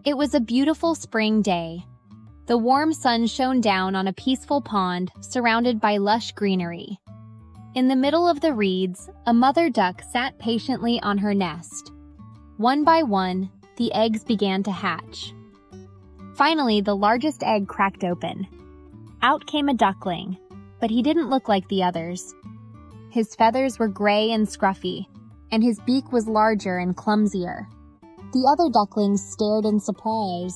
It was a beautiful spring day. The warm sun shone down on a peaceful pond surrounded by lush greenery. In the middle of the reeds, a mother duck sat patiently on her nest. One by one, the eggs began to hatch. Finally, the largest egg cracked open. Out came a duckling, but he didn't look like the others. His feathers were gray and scruffy, and his beak was larger and clumsier. The other ducklings stared in surprise.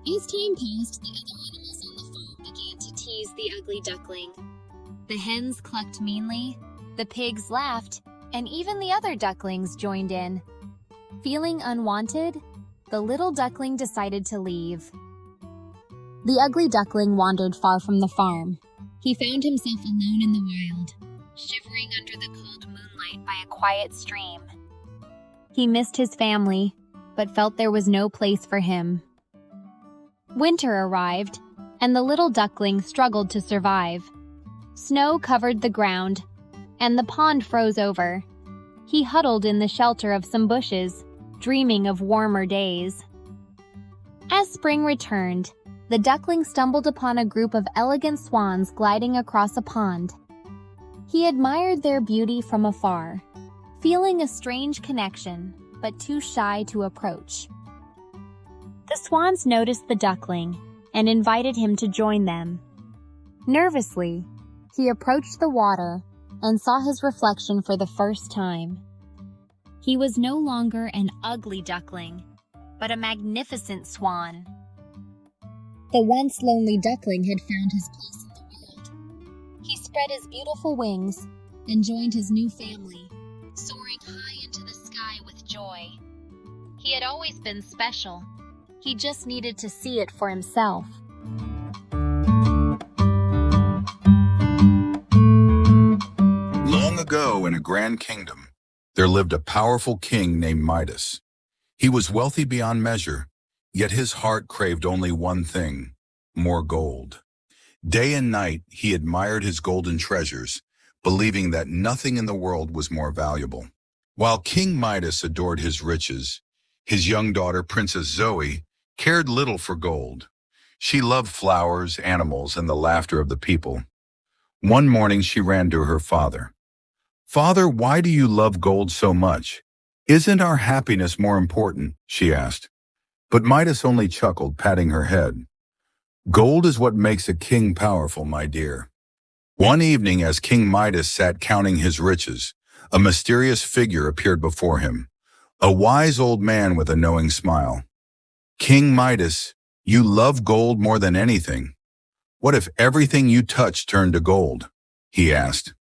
As time passed, the other animals on the farm began to tease the ugly duckling. The hens clucked meanly, the pigs laughed, and even the other ducklings joined in. Feeling unwanted, the little duckling decided to leave. The ugly duckling wandered far from the farm. He found himself alone in the wild, shivering under the cold moonlight by a quiet stream. He missed his family, but felt there was no place for him. Winter arrived, and the little duckling struggled to survive. Snow covered the ground, and the pond froze over. He huddled in the shelter of some bushes, dreaming of warmer days. As spring returned, the duckling stumbled upon a group of elegant swans gliding across a pond. He admired their beauty from afar, feeling a strange connection, but too shy to approach. The swans noticed the duckling and invited him to join them. Nervously, he approached the water and saw his reflection for the first time. He was no longer an ugly duckling, but a magnificent swan. The once lonely duckling had found his place in the world. He spread his beautiful wings and joined his new family, soaring high into the sky with joy. He had always been special. He just needed to see it for himself. Long ago, in a grand kingdom, there lived a powerful king named Midas. He was wealthy beyond measure, yet his heart craved only one thing: more gold. Day and night, he admired his golden treasures, believing that nothing in the world was more valuable. While King Midas adored his riches, his young daughter, Princess Zoe, cared little for gold. She loved flowers, animals, and the laughter of the people. One morning, she ran to her father. "Father, why do you love gold so much? Isn't our happiness more important?" she asked. But Midas only chuckled, patting her head. "Gold is what makes a king powerful, my dear." One evening, as King Midas sat counting his riches, a mysterious figure appeared before him, a wise old man with a knowing smile. "King Midas, you love gold more than anything. What if everything you touched turned to gold?" he asked.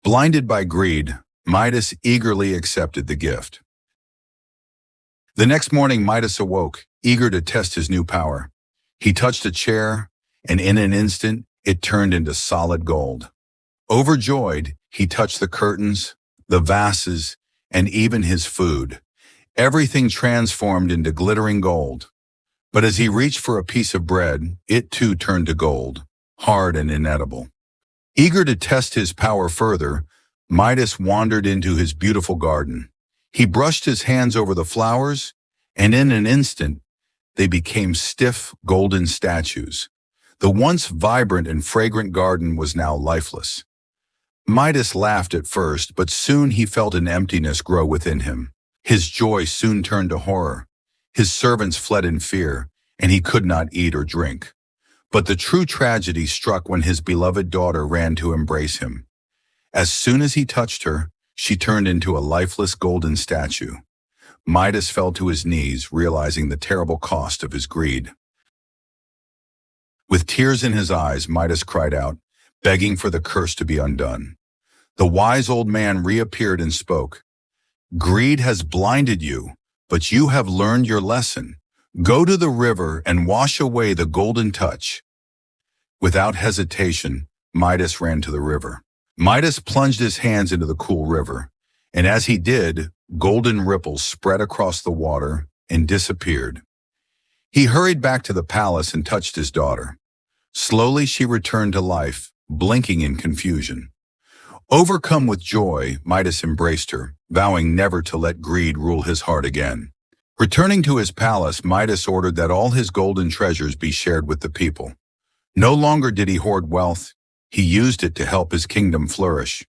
Blinded by greed, Midas eagerly accepted the gift. The next morning, Midas awoke, eager to test his new power. He touched a chair, and in an instant, it turned into solid gold. Overjoyed, he touched the curtains, the vases, and even his food. Everything transformed into glittering gold. But as he reached for a piece of bread, it too turned to gold, hard and inedible. Eager to test his power further, Midas wandered into his beautiful garden. He brushed his hands over the flowers, and in an instant, they became stiff, golden statues. The once vibrant and fragrant garden was now lifeless. Midas laughed at first, but soon he felt an emptiness grow within him. His joy soon turned to horror. His servants fled in fear, and he could not eat or drink. But the true tragedy struck when his beloved daughter ran to embrace him. As soon as he touched her, she turned into a lifeless golden statue. Midas fell to his knees, realizing the terrible cost of his greed. With tears in his eyes, Midas cried out, begging for the curse to be undone. The wise old man reappeared and spoke. "Greed has blinded you, but you have learned your lesson. Go to the river and wash away the golden touch." Without hesitation, Midas ran to the river. Midas plunged his hands into the cool river, and as he did, golden ripples spread across the water and disappeared. He hurried back to the palace and touched his daughter. Slowly she returned to life, blinking in confusion. Overcome with joy, Midas embraced her, vowing never to let greed rule his heart again. Returning to his palace, Midas ordered that all his golden treasures be shared with the people. No longer did he hoard wealth, he used it to help his kingdom flourish.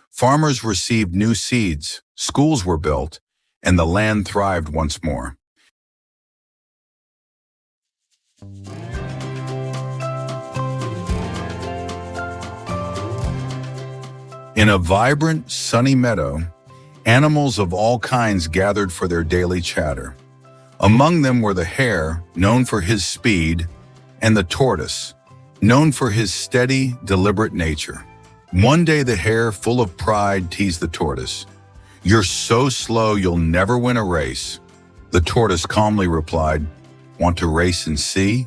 Farmers received new seeds, schools were built, and the land thrived once more. In a vibrant, sunny meadow, animals of all kinds gathered for their daily chatter. Among them were the hare, known for his speed, and the tortoise, known for his steady, deliberate nature. One day the hare, full of pride, teased the tortoise. "You're so slow you'll never win a race." The tortoise calmly replied, "Want to race and see?"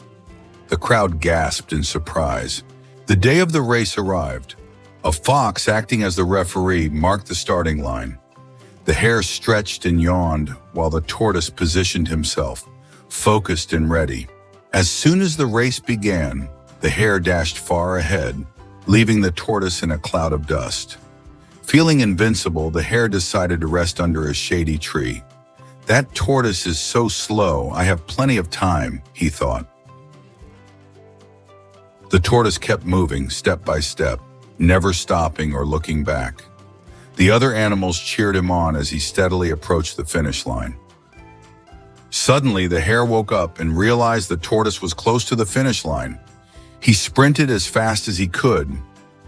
The crowd gasped in surprise. The day of the race arrived. A fox, acting as the referee, marked the starting line. The hare stretched and yawned while the tortoise positioned himself, focused and ready. As soon as the race began, the hare dashed far ahead, leaving the tortoise in a cloud of dust. Feeling invincible, the hare decided to rest under a shady tree. "That tortoise is so slow, I have plenty of time," he thought. The tortoise kept moving step by step, never stopping or looking back. The other animals cheered him on as he steadily approached the finish line. Suddenly, the hare woke up and realized the tortoise was close to the finish line. He sprinted as fast as he could,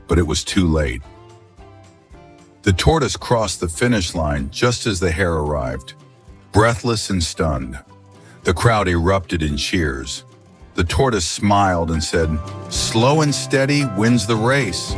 but it was too late. The tortoise crossed the finish line just as the hare arrived, breathless and stunned. The crowd erupted in cheers. The tortoise smiled and said, "Slow and steady wins the race."